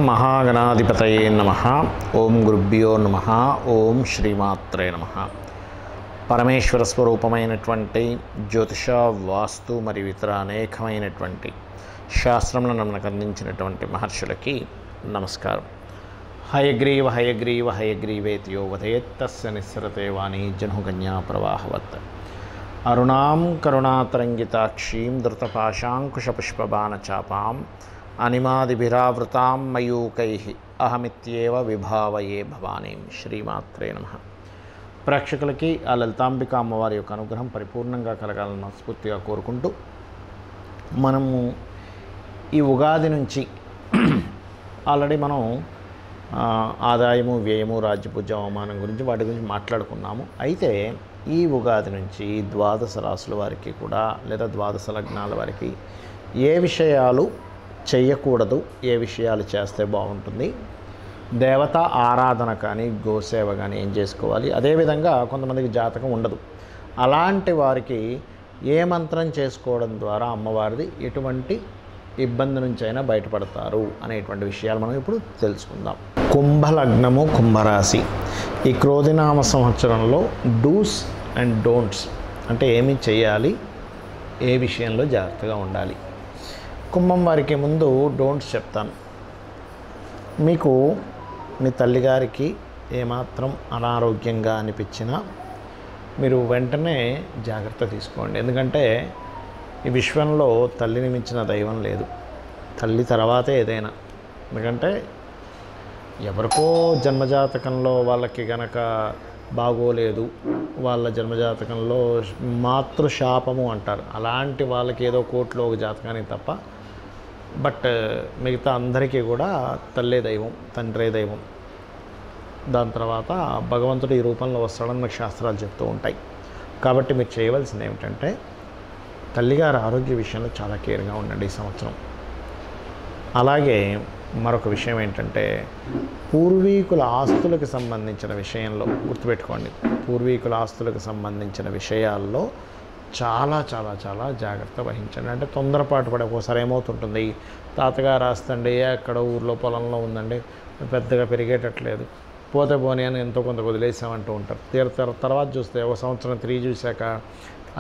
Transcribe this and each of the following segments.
మహాగణాధిపతయే నమః. ఓం గురుభ్యో నమః. ఓం శ్రీమాత్రే నమః. పరమేశ్వర స్వరూపమైనటువంటి జ్యోతిష, వాస్తు మరియు ఇతర అనేకమైనటువంటి శాస్త్రములను మనకు అందించినటువంటి మహర్షులకి నమస్కారం. హయగ్రీవ హయగ్రీవ హయగ్రీవేతి యో వదేత్ తస్య నిస్సరతే వాణీ జనుకన్యా ప్రవాహవత్. అరుణాం కరుణాతరంగితాక్షీం ధృతపాశాంకుశపుష్పబాణచాపాం అనిమాదిభిరావృతాం మయూకైః అహమిత్యేవ విభావయే భవానీం. శ్రీమాత్రే నమః. ప్రేక్షకులకి ఆ లలితాంబిక అమ్మవారి యొక్క అనుగ్రహం పరిపూర్ణంగా కలగాలని మనస్ఫూర్తిగా కోరుకుంటూ, మనము ఈ ఉగాది నుంచి ఆల్రెడీ మనం ఆదాయము, వ్యయము, రాజ్యపూజ్య, అవమానం గురించి వాటి గురించి మాట్లాడుకున్నాము. అయితే ఈ ఉగాది నుంచి ద్వాదశ రాశుల వారికి కూడా, లేదా ద్వాదశ లగ్నాల వారికి ఏ విషయాలు చేయకూడదు, ఏ విషయాలు చేస్తే బాగుంటుంది, దేవతా ఆరాధన కానీ గోసేవ కానీ ఏం చేసుకోవాలి, అదేవిధంగా కొంతమందికి జాతకం ఉండదు, అలాంటి వారికి ఏ మంత్రం చేసుకోవడం ద్వారా అమ్మవారిది ఎటువంటి ఇబ్బంది నుంచి అయినా బయటపడతారు అనేటువంటి విషయాలు మనం ఇప్పుడు తెలుసుకుందాం. కుంభలగ్నము, కుంభరాశి. ఈ క్రోధినామ సంవత్సరంలో డూస్ అండ్ డోంట్స్ అంటే ఏమి చేయాలి, ఏ విషయంలో జాగ్రత్తగా ఉండాలి. కుంభం వారికి ముందు డోంట్స్ చెప్తాను. మీకు మీ తల్లిగారికి ఏమాత్రం అనారోగ్యంగా అనిపించినా మీరు వెంటనే జాగ్రత్త తీసుకోండి. ఎందుకంటే ఈ విశ్వంలో తల్లిని మించిన దైవం లేదు. తల్లి తర్వాతే ఏదైనా. ఎందుకంటే ఎవరికో జన్మజాతకంలో వాళ్ళకి గనక బాగోలేదు, వాళ్ళ జన్మజాతకంలో మాతృశాపము అంటారు, అలాంటి వాళ్ళకి ఏదో కోర్టులో ఒక జాతకానికి తప్ప, బట్ మిగతా అందరికీ కూడా తల్లే దైవం, తండ్రే దైవం. దాని తర్వాత భగవంతుడు ఈ రూపంలో వస్తాడని మనకు శాస్త్రాలు చెప్తూ ఉంటాయి. కాబట్టి మీరు చేయవలసింది ఏమిటంటే, తల్లిగారి ఆరోగ్య విషయంలో చాలా కేర్గా ఉండండి ఈ సంవత్సరం. అలాగే మరొక విషయం ఏంటంటే, పూర్వీకుల ఆస్తులకు సంబంధించిన విషయంలో గుర్తుపెట్టుకోండి. పూర్వీకుల ఆస్తులకు సంబంధించిన విషయాల్లో చాలా చాలా చాలా జాగ్రత్త వహించండి. అంటే తొందరపాటు పడే ఒకసారి ఏమవుతుంటుంది, తాతగారు ఆస్తండి ఎక్కడ ఊర్లో పొలంలో ఉందండి, పెద్దగా పెరిగేటట్లేదు, పోతే పోనీ అని ఎంతో కొంత వదిలేసామంటూ ఉంటారు. తర్వాత చూస్తే ఒక సంవత్సరం తిరిగి చూశాక,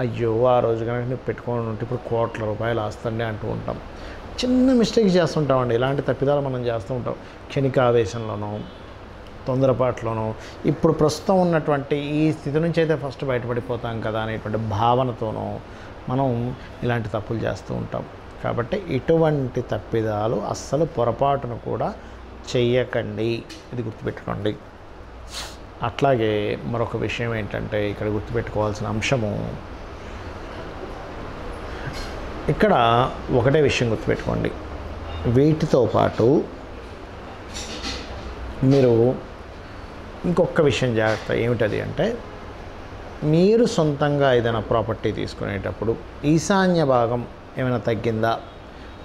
అయ్యో ఆ రోజు కనుక నువ్వు పెట్టుకొని ఉంటే ఇప్పుడు కోట్ల రూపాయలు ఆస్తండి అంటూ ఉంటాం. చిన్న మిస్టేక్ చేస్తుంటామండి. ఇలాంటి తప్పిదాలు మనం చేస్తూ ఉంటాం. క్షణికావేశంలోనూ, తొందరపాటులోనూ, ఇప్పుడు ప్రస్తుతం ఉన్నటువంటి ఈ స్థితి నుంచి అయితే ఫస్ట్ బయటపడిపోతాం కదా అనేటువంటి భావనతోనూ మనం ఇలాంటి తప్పులు చేస్తూ ఉంటాం. కాబట్టి ఇటువంటి తప్పిదాలు అస్సలు పొరపాటును కూడా చెయ్యకండి, ఇది గుర్తుపెట్టుకోండి. అట్లాగే మరొక విషయం ఏంటంటే, ఇక్కడ గుర్తుపెట్టుకోవాల్సిన అంశము, ఇక్కడ ఒకటే విషయం గుర్తుపెట్టుకోండి. వీటితో పాటు మీరు ఇంకొక విషయం జాగ్రత్త ఏమిటది అంటే, మీరు సొంతంగా ఏదైనా ప్రాపర్టీ తీసుకునేటప్పుడు ఈశాన్య భాగం ఏమైనా తగ్గిందా,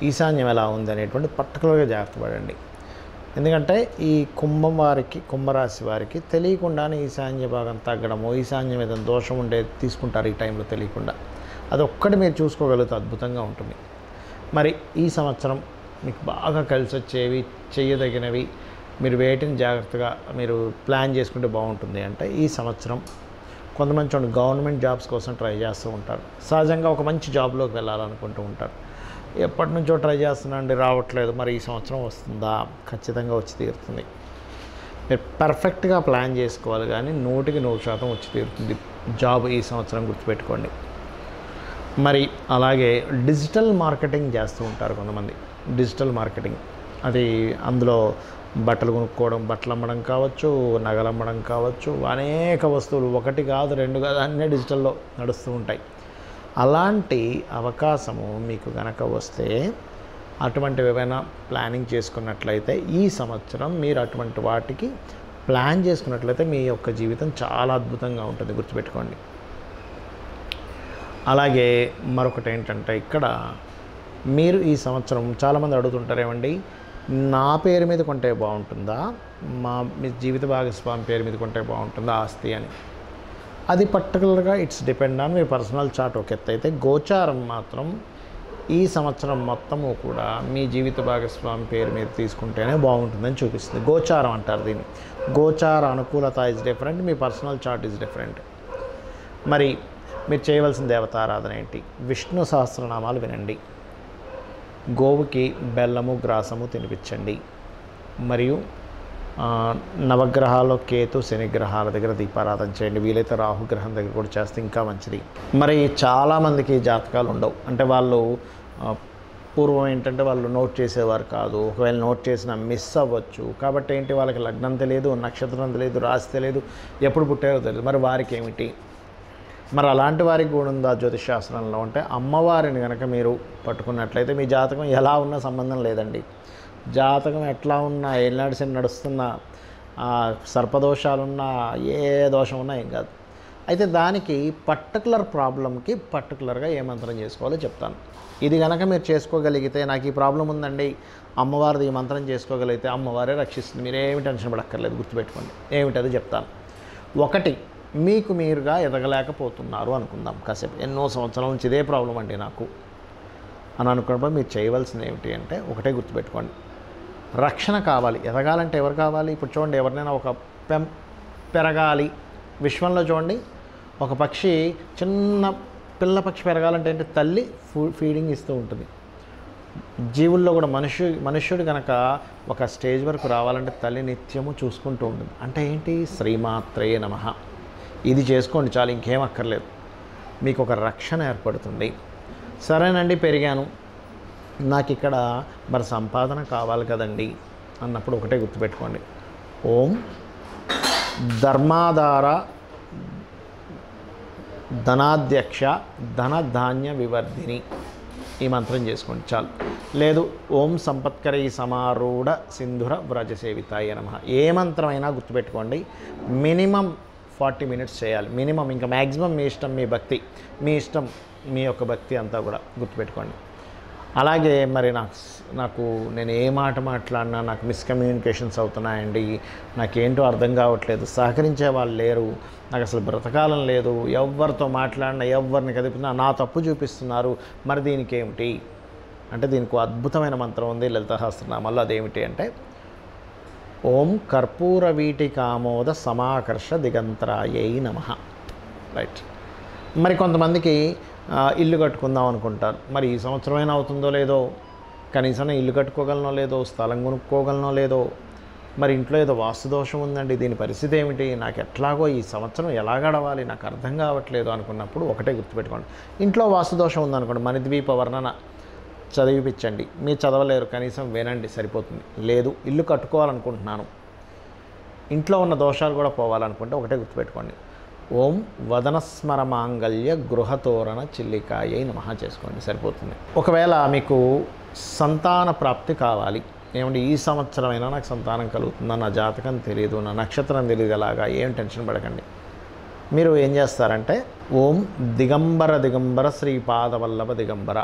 ఈశాన్యం ఎలా ఉంది అనేటువంటి పర్టికులర్గా జాగ్రత్త పడండి. ఎందుకంటే ఈ కుంభం వారికి, కుంభరాశి వారికి తెలియకుండానే ఈశాన్య భాగం తగ్గడము, ఈశాన్యం ఏదైనా దోషం ఉండేది తీసుకుంటారు ఈ టైంలో తెలియకుండా. అదొక్కటి మీరు చూసుకోగలిగితే అద్భుతంగా ఉంటుంది. మరి ఈ సంవత్సరం మీకు బాగా కలిసి వచ్చేవి, చేయదగినవి, మీరు వేటిని జాగ్రత్తగా మీరు ప్లాన్ చేసుకుంటే బాగుంటుంది అంటే, ఈ సంవత్సరం కొంతమంది చూడండి గవర్నమెంట్ జాబ్స్ కోసం ట్రై చేస్తూ ఉంటారు. సహజంగా ఒక మంచి జాబ్లోకి వెళ్ళాలనుకుంటూ ఉంటారు. ఎప్పటి నుంచో ట్రై చేస్తున్నాండి రావట్లేదు, మరి ఈ సంవత్సరం వస్తుందా? ఖచ్చితంగా వచ్చి తీరుతుంది. మీరు పర్ఫెక్ట్గా ప్లాన్ చేసుకోవాలి, కానీ 100% వచ్చి తీరుతుంది జాబ్ ఈ సంవత్సరం, గుర్తుపెట్టుకోండి. మరి అలాగే డిజిటల్ మార్కెటింగ్ చేస్తూ ఉంటారు కొంతమంది. డిజిటల్ మార్కెటింగ్ అది అందులో బట్టలు కొనుక్కోవడం, బట్టలు అమ్మడం కావచ్చు, నగలు అమ్మడం కావచ్చు, అనేక వస్తువులు, ఒకటి కాదు రెండు కాదు అన్నీ డిజిటల్లో నడుస్తూ ఉంటాయి. అలాంటి అవకాశము మీకు కనుక వస్తే, అటువంటివి ఏమైనా ప్లానింగ్ చేసుకున్నట్లయితే ఈ సంవత్సరం మీరు అటువంటి వాటికి ప్లాన్ చేసుకున్నట్లయితే మీ యొక్క జీవితం చాలా అద్భుతంగా ఉంటుంది, గుర్తుపెట్టుకోండి. అలాగే మరొకటి ఏంటంటే, ఇక్కడ మీరు ఈ సంవత్సరం చాలామంది అడుగుతుంటారేమండి, నా పేరు మీద కొంటే బాగుంటుందా, మీ జీవిత భాగస్వామి పేరు మీద కొంటే బాగుంటుందా ఆస్తి అని. అది పర్టికులర్గా it's depend on me personal chart ఒక ఎత్తు అయితే, గోచారం మాత్రం ఈ సంవత్సరం మొత్తము కూడా మీ జీవిత భాగస్వామి పేరు మీద తీసుకుంటేనే బాగుంటుందని చూపిస్తుంది. గోచారం అంటారు దీన్ని. గోచార అనుకూలత is different, me personal chart is different. మరి మీరు చేయవలసిన దేవతారాధన ఏంటి? విష్ణు సహస్రనామాలు వినండి, గోవుకి బెల్లము గ్రాసము తినిపించండి, మరియు నవగ్రహాల్లో కేతు శనిగ్రహాల దగ్గర దీపారాధన చేయండి. వీలైతే రాహుగ్రహం దగ్గర కూడా చేస్తే ఇంకా మంచిది. మరి చాలామందికి జాతకాలు ఉండవు, అంటే వాళ్ళు పూర్వం ఏంటంటే వాళ్ళు నోట్ చేసేవారు కాదు, ఒకవేళ నోట్ చేసినా మిస్ అవ్వచ్చు. కాబట్టి ఏంటి, వాళ్ళకి లగ్నం తెలియదు, నక్షత్రం తెలియదు, రాశి తెలియదు, ఎప్పుడు పుట్టారో తెలియదు. మరి వారికి ఏమిటి? మరి అలాంటి వారికి కూడా ఉందా జ్యోతిష్ శాస్త్రంలో? అంటే అమ్మవారిని కనుక మీరు పట్టుకున్నట్లయితే మీ జాతకం ఎలా ఉన్నా సంబంధం లేదండి. జాతకం ఎట్లా ఉన్నా, ఏళ్ళనాడు శని నడుస్తున్నా, సర్పదోషాలున్నా, ఏ దోషం ఉన్నా ఏం కాదు. అయితే దానికి పర్టికులర్ ప్రాబ్లంకి పర్టికులర్గా ఏ మంత్రం చేసుకోవాలో చెప్తాను. ఇది కనుక మీరు చేసుకోగలిగితే, నాకు ఈ ప్రాబ్లం ఉందండి, అమ్మవారిది ఈ మంత్రం చేసుకోగలిగితే అమ్మవారే రక్షిస్తుంది, మీరేమి టెన్షన్ పడక్కర్లేదు. గుర్తుపెట్టుకోండి, ఏమిటది చెప్తాను. ఒకటి, మీకు మీరుగా ఎదగలేకపోతున్నారు అనుకుందాం. కాసేపు ఎన్నో సంవత్సరాల నుంచి ఇదే ప్రాబ్లం అండి నాకు అని అనుకున్నప్పుడు మీరు చేయవలసింది ఏమిటి అంటే, ఒకటే గుర్తుపెట్టుకోండి, రక్షణ కావాలి. ఎదగాలంటే ఎవరు కావాలి? ఇప్పుడు చూడండి, ఎవరినైనా ఒక పెరగాలి, విశ్వంలో చూడండి, ఒక పక్షి, చిన్న పిల్ల పక్షి పెరగాలంటే ఏంటి, తల్లి ఫీడింగ్ ఇస్తూ ఉంటుంది. జీవుల్లో కూడా మనుష్యుడు కనుక ఒక స్టేజ్ వరకు రావాలంటే తల్లి నిత్యము చూసుకుంటూ ఉంటుంది. అంటే ఏంటి, శ్రీమాత్రే నమః, ఇది చేసుకోండి చాలు, ఇంకేం అక్కర్లేదు. మీకు ఒక రక్షణ ఏర్పడుతుంది. సరేనండి, పెరిగాను, నాకు ఇక్కడ మరి సంపాదన కావాలి కదండి అన్నప్పుడు ఒకటే గుర్తుపెట్టుకోండి, ఓం ధర్మాధార ధనాధ్యక్ష ధనధాన్య వివర్ధిని, ఈ మంత్రం చేసుకోండి చాలు. లేదు, ఓం సంపత్కరై సమారూఢ సింధుర వ్రజసేవితాయ నమః, ఏ మంత్రమైనా గుర్తుపెట్టుకోండి. మినిమం 40 మినిట్స్ చేయాలి మినిమం. ఇంకా మ్యాక్సిమం మీ ఇష్టం, మీ భక్తి మీ ఇష్టం, మీ యొక్క భక్తి అంతా కూడా గుర్తుపెట్టుకోండి. అలాగే మరి నాకు నేను ఏ మాట మాట్లాడినా నాకు మిస్కమ్యూనికేషన్స్ అవుతున్నాయండి, నాకేంటో అర్థం కావట్లేదు, సహకరించే వాళ్ళు లేరు, నాకు అసలు బ్రతకాలం లేదు, ఎవరితో మాట్లాడినా ఎవరిని కదిపినా నా తప్పు చూపిస్తున్నారు, మరి దీనికి ఏమిటి అంటే, దీనికి అద్భుతమైన మంత్రం ఉంది లలితా సహస్రనామాల్లో. అదేమిటి అంటే, ఓం కర్పూర వీటికామోద సమాకర్ష దిగంతరాయై నమః. రైట్. మరి కొంతమందికి ఇల్లు కట్టుకుందాం అనుకుంటారు. మరి ఈ సంవత్సరమైనా అవుతుందో లేదో, కనీసం ఇల్లు కట్టుకోగలనో లేదో, స్థలం కొనుక్కోగలనో లేదో, మరి ఇంట్లో ఏదో వాస్తుదోషం ఉందండి, దీని పరిస్థితి ఏమిటి, నాకు ఎట్లాగో ఈ సంవత్సరం ఎలా గడవాలి, నాకు అర్థం కావట్లేదు అనుకున్నప్పుడు ఒకటే గుర్తుపెట్టుకోండి, ఇంట్లో వాస్తుదోషం ఉందనుకోండి, మణిద్వీప వర్ణన చదివిపించండి. మీరు చదవలేరు, కనీసం వినండి, సరిపోతుంది. లేదు, ఇల్లు కట్టుకోవాలనుకుంటున్నాను, ఇంట్లో ఉన్న దోషాలు కూడా పోవాలనుకుంటే ఒకటే గుర్తుపెట్టుకోండి, ఓం వదనస్మర మాంగళ్య గృహతోరణ చిల్లికాయై నమః చేసుకోండి, సరిపోతుంది. ఒకవేళ మీకు సంతాన ప్రాప్తి కావాలి, ఏమంటే ఈ సంవత్సరమైనా నాకు సంతానం కలుగుతుందా, నా జాతకం తెలియదు, నా నక్షత్రం తెలియదు, అలాగా ఏం టెన్షన్ పడకండి. మీరు ఏం చేస్తారంటే, ఓం దిగంబర దిగంబర శ్రీపాదవల్లభ దిగంబర,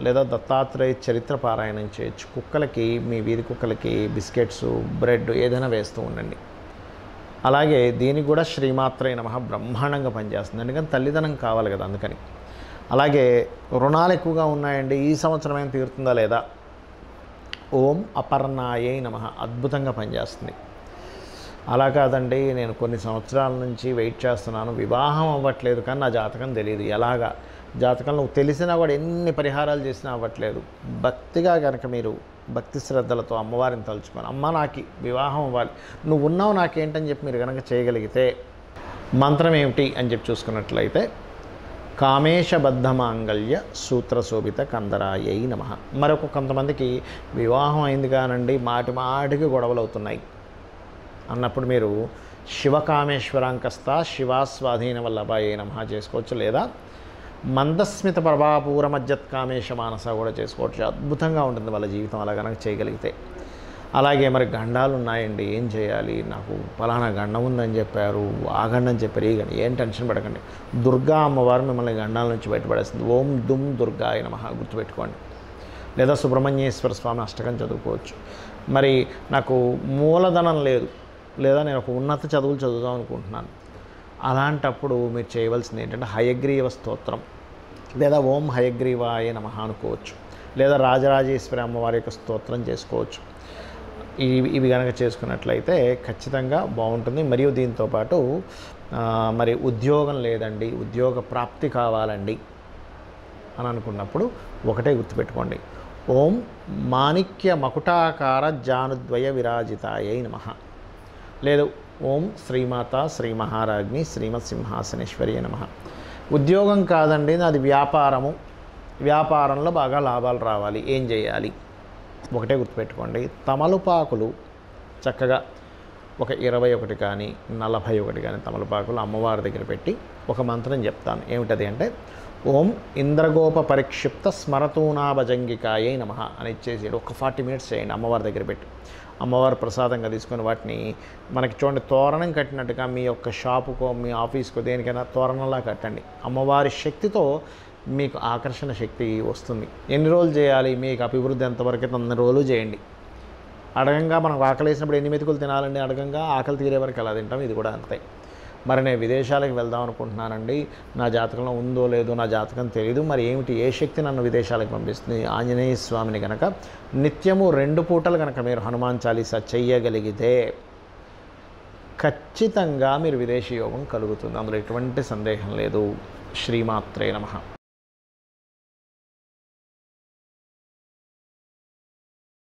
లేదా దత్తాత్రేయ చరిత్ర పారాయణం చేయొచ్చు. కుక్కలకి, మీ వీధి కుక్కలకి బిస్కెట్స్, బ్రెడ్ ఏదైనా వేస్తూ ఉండండి. అలాగే దీనికి కూడా శ్రీమాత్రే నమః బ్రహ్మాండంగా పనిచేస్తుంది, ఎందుకంటే తల్లిదనం కావాలి కదా, అందుకని. అలాగే రుణాలు ఎక్కువగా ఉన్నాయండి, ఈ సంవత్సరమైనా తీరుతుందా లేదా, ఓం అపర్ణాయై నమః, అద్భుతంగా పనిచేస్తుంది. అలా కాదండి, నేను కొన్ని సంవత్సరాల నుంచి వెయిట్ చేస్తున్నాను, వివాహం అవ్వట్లేదు, కానీ నా జాతకం తెలియదు, ఎలాగా, జాతకం నువ్వు తెలిసినా కూడా ఎన్ని పరిహారాలు చేసినా అవ్వట్లేదు. భక్తిగా కనుక మీరు భక్తి శ్రద్ధలతో అమ్మవారిని తలుచుకొని, అమ్మ నాకు వివాహం అవ్వాలి, నువ్వు ఉన్నావు నాకేంటని చెప్పి మీరు కనుక చేయగలిగితే, మంత్రం ఏమిటి అని చెప్పి చూసుకున్నట్లయితే, కామేశబద్ధ మాంగళ్య సూత్రశోభిత కందరాయై నమః. మరొక కొంతమందికి వివాహం అయింది కానండి, మాటికి గొడవలు అవుతున్నాయి అన్నప్పుడు మీరు శివకామేశ్వరాంకస్త శివాస్వాధీన వల్లభాయై నమః చేసుకోవచ్చు, లేదా మందస్మిత ప్రభాపూర మధ్యత్కామేశ మానస కూడా చేసుకోవచ్చు. అద్భుతంగా ఉంటుంది వాళ్ళ జీవితం అలా కనుక చేయగలిగితే. అలాగే మరి గండాలు ఉన్నాయండి, ఏం చేయాలి, నాకు ఫలానా గండం ఉందని చెప్పారు, ఆ గండం చెప్పారు, ఈ గండం, ఏం టెన్షన్ పడకండి, దుర్గా అమ్మవారు మిమ్మల్ని గండాల నుంచి బయటపడేస్తుంది. ఓం దుమ్ దుర్గాయ నమః గుర్తుపెట్టుకోండి. లేదా సుబ్రహ్మణ్యేశ్వర స్వామి అష్టకం చదువుకోవచ్చు. మరి నాకు మూలధనం లేదు, లేదా నేను ఒక ఉన్నత చదువులు చదువుదాం అనుకుంటున్నాను, అలాంటప్పుడు మీరు చేయవలసింది ఏంటంటే హయగ్రీవ స్తోత్రం, లేదా ఓం హయగ్రీవాయ నమః అనుకోవచ్చు. లేదా రాజరాజేశ్వరి అమ్మవారి యొక్క స్తోత్రం చేసుకోవచ్చు. ఇవి కనుక చేసుకున్నట్లయితే ఖచ్చితంగా బాగుంటుంది. మరియు దీంతోపాటు మరి ఉద్యోగం లేదండి, ఉద్యోగ ప్రాప్తి కావాలండి అని అనుకున్నప్పుడు ఒకటే గుర్తుపెట్టుకోండి, ఓం మాణిక్య మకుటాకార జానుద్వయ విరాజితాయై నమః, లేదు ఓం శ్రీమాత శ్రీ మహారాజ్ఞి శ్రీమత్ సింహాసనేశ్వరి నమః. ఉద్యోగం కాదండి, అది వ్యాపారము, వ్యాపారంలో బాగా లాభాలు రావాలి, ఏం చేయాలి? ఒకటే గుర్తుపెట్టుకోండి, తమలపాకులు చక్కగా ఒక 21 కానీ 41 కానీ తమలపాకులు అమ్మవారి దగ్గర పెట్టి ఒక మంత్రం చెప్తాను. ఏమిటది అంటే, ఓం ఇంద్రగోప పరిక్షిప్త స్మరతూనాభజంగికాయై నమః అని ఇచ్చేసి ఒక 40 మినిట్స్ చేయండి అమ్మవారి దగ్గర పెట్టి. అమ్మవారు ప్రసాదంగా తీసుకొని వాటిని మనకి చూడండి తోరణం కట్టినట్టుగా మీ యొక్క షాపుకో మీ ఆఫీస్కో దేనికైనా తోరణంలా కట్టండి. అమ్మవారి శక్తితో మీకు ఆకర్షణ శక్తి వస్తుంది. ఎన్ని రోజులు చేయాలి? మీకు అభివృద్ధి ఎంతవరకు అయితే అన్ని రోజులు చేయండి. అడగంగా మనకు ఆకలి వేసినప్పుడు ఎన్ని మెతుకులు తినాలండి? అడగంగా ఆకలి తీరే వరకు ఎలా తింటాం, ఇది కూడా అంతే. మరి నేను విదేశాలకు వెళ్దాం అనుకుంటున్నానండి, నా జాతకంలో ఉందో లేదో నా జాతకం తెలియదు, మరి ఏమిటి, ఏ శక్తి నన్ను విదేశాలకు పంపిస్తుంది? ఆంజనేయ స్వామిని కనుక నిత్యము 2 పూటలు కనుక మీరు హనుమాన్ చాలీసా చెయ్యగలిగితే ఖచ్చితంగా మీరు విదేశీ యోగం కలుగుతుంది, అందులో ఎటువంటి సందేహం లేదు. శ్రీమాత్రే నమః.